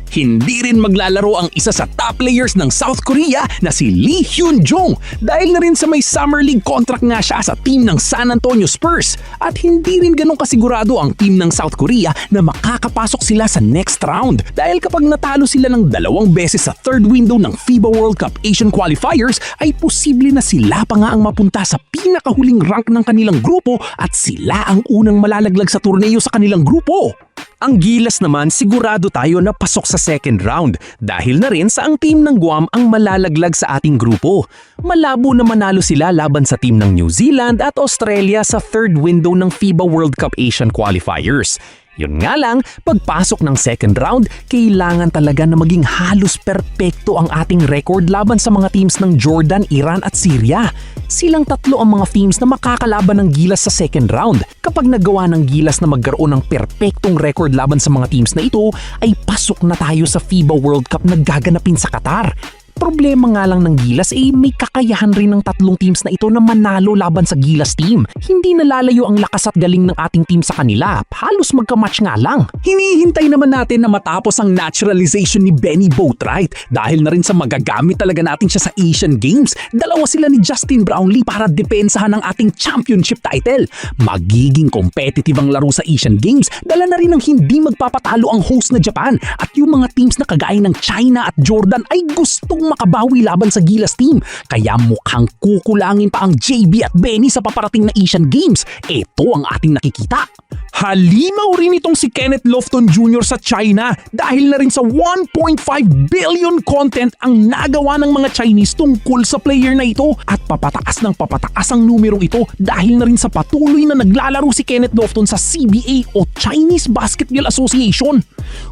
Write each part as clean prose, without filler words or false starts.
Hindi rin maglalaro ang isa sa top players ng South Korea na si Lee Hyun-jong dahil na rin sa may Summer League contract nga siya sa team ng San Antonio Spurs at hindi rin ganun kasigurado ang team ng South Korea na makakapasok sila sa next round dahil kapag natalo sila ng 2 beses sa third window ng FIBA World Cup Asian Qualifiers ay posible na sila pa nga ang mapunta sa pinakahuling rank ng kanilang grupo at sila ang unang malalaglag sa torneo sa kanilang grupo. Ang Gilas naman sigurado tayo na pasok sa second round dahil na rin sa ang team ng Guam ang malalaglag sa ating grupo. Malabo na manalo sila laban sa team ng New Zealand at Australia sa third window ng FIBA World Cup Asian Qualifiers. Yun nga lang, pagpasok ng second round, kailangan talaga na maging halos perpekto ang ating record laban sa mga teams ng Jordan, Iran at Syria. Silang tatlo ang mga teams na makakalaban ng Gilas sa second round. Kapag nagawa ng Gilas na magkaroon ng perpektong record laban sa mga teams na ito, ay pasok na tayo sa FIBA World Cup na gaganapin sa Qatar. Problema nga lang ng Gilas may kakayahan rin ng tatlong teams na ito na manalo laban sa Gilas team. Hindi nalalayo ang lakas at galing ng ating team sa kanila. Halos magka-match nga lang. Hinihintay naman natin na matapos ang naturalization ni Benny Boatwright dahil na rin sa magagamit talaga natin siya sa Asian Games. Dalawa sila ni Justin Brownlee para depensahan ang ating championship title. Magiging competitive ang laro sa Asian Games. Dala na rin ng hindi magpapatalo ang host na Japan at yung mga teams na kagaya ng China at Jordan ay gustong makabawi laban sa Gilas team. Kaya mukhang kukulangin pa ang JB at Benny sa paparating na Asian Games. Ito ang ating nakikita. Halimaw rin itong si Kenneth Lofton Jr. sa China dahil na rin sa 1.5 billion content ang nagawa ng mga Chinese tungkol sa player na ito at papataas ang numerong ito dahil na rin sa patuloy na naglalaro si Kenneth Lofton sa CBA o Chinese Basketball Association.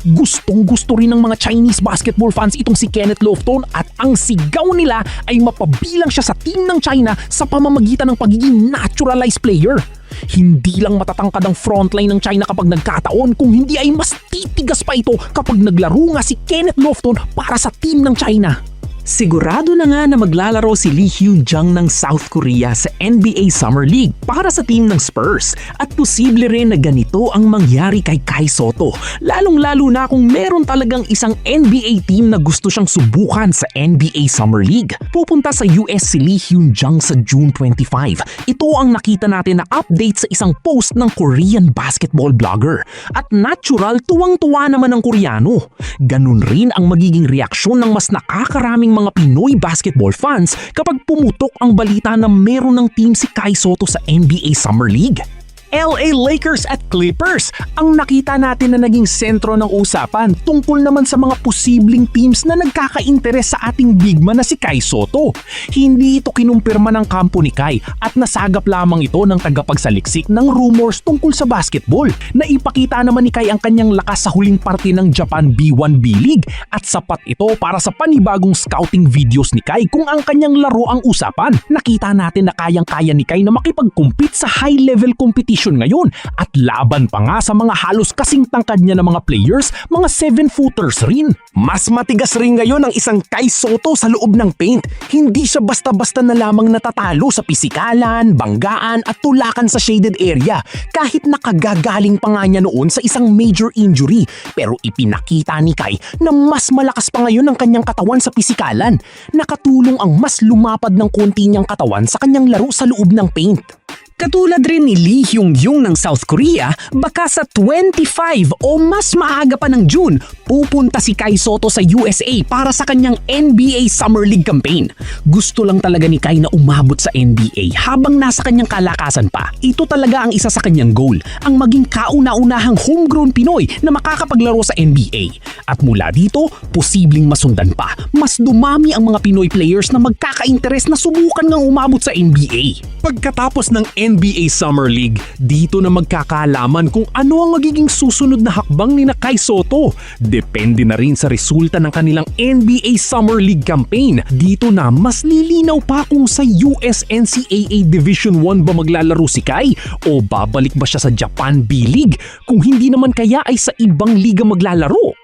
Gustong-gusto rin ng mga Chinese basketball fans itong si Kenneth Lofton at ang sigaw nila ay mapabilang siya sa team ng China sa pamamagitan ng pagiging naturalized player. Hindi lang matatangkad ang frontline ng China kapag nagkataon, kung hindi ay mas titigas pa ito kapag naglaro nga si Kenneth Lofton para sa team ng China. Sigurado na nga na maglalaro si Lee Hyun-jung ng South Korea sa NBA Summer League para sa team ng Spurs at posible rin na ganito ang mangyari kay Kai Sotto, lalong-lalo na kung meron talagang isang NBA team na gusto siyang subukan sa NBA Summer League. Pupunta sa US si Lee Hyun-jung sa June 25. Ito ang nakita natin na update sa isang post ng Korean basketball blogger at natural tuwang-tuwa naman ang Koreano. Ganun rin ang magiging reaksyon ng mas nakakaraming mga Pinoy basketball fans kapag pumutok ang balita na meron ng team si Kai Sotto sa NBA Summer League. LA Lakers at Clippers ang nakita natin na naging sentro ng usapan tungkol naman sa mga posibleng teams na nagkaka-interes sa ating big man na si Kai Sotto. Hindi ito kinumpirma ng kampo ni Kai at nasagap lamang ito ng tagapagsaliksik ng rumors tungkol sa basketball. Naipakita naman ni Kai ang kanyang lakas sa huling parte ng Japan B1 B-League at sapat ito para sa panibagong scouting videos ni Kai kung ang kanyang laro ang usapan. Nakita natin na kayang-kaya ni Kai na makipag-compete sa high-level competition ngayon at laban pa nga sa mga halos kasing tangkad niya ng mga players, mga 7-footers rin. Mas matigas rin ngayon ang isang Kai Sotto sa loob ng paint. Hindi siya basta-basta na lamang natatalo sa pisikalan, banggaan at tulakan sa shaded area kahit nakagagaling pa nga niya noon sa isang major injury. Pero ipinakita ni Kai na mas malakas pa ngayon ang kanyang katawan sa pisikalan. Nakatulong ang mas lumapad ng konti niyang katawan sa kanyang laro sa loob ng paint. Katulad rin ni Lee Hyun-jung ng South Korea, baka sa 25 o mas maaga pa ng June, pupunta si Kai Sotto sa USA para sa kanyang NBA Summer League campaign. Gusto lang talaga ni Kai na umabot sa NBA habang nasa kanyang kalakasan pa. Ito talaga ang isa sa kanyang goal, ang maging kauna-unahang homegrown Pinoy na makakapaglaro sa NBA. At mula dito, posibleng masundan pa. Mas dumami ang mga Pinoy players na magkaka-interes na subukan ngang umabot sa NBA. Pagkatapos ng NBA Summer League, dito na magkakaalaman kung ano ang magiging susunod na hakbang ni Kai Sotto. Depende na rin sa resulta ng kanilang NBA Summer League campaign. Dito na mas lilinaw pa kung sa US NCAA Division 1 ba maglalaro si Kai o babalik ba siya sa Japan B-League. Kung hindi naman kaya ay sa ibang liga maglalaro.